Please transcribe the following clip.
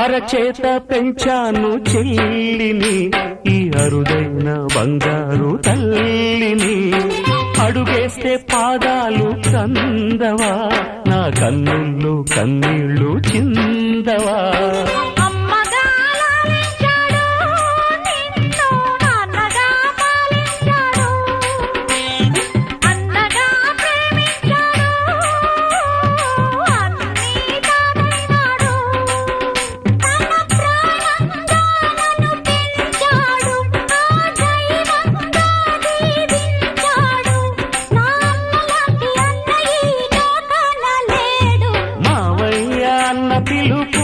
అరచేత పెంచాను చెల్లిని, ఈ అరుదైన బంగారు తల్లిని. అడుగేస్తే పాదాలు కందవా, నా కన్నుల్లో కన్నీళ్ళు చిందవా. పిలుపు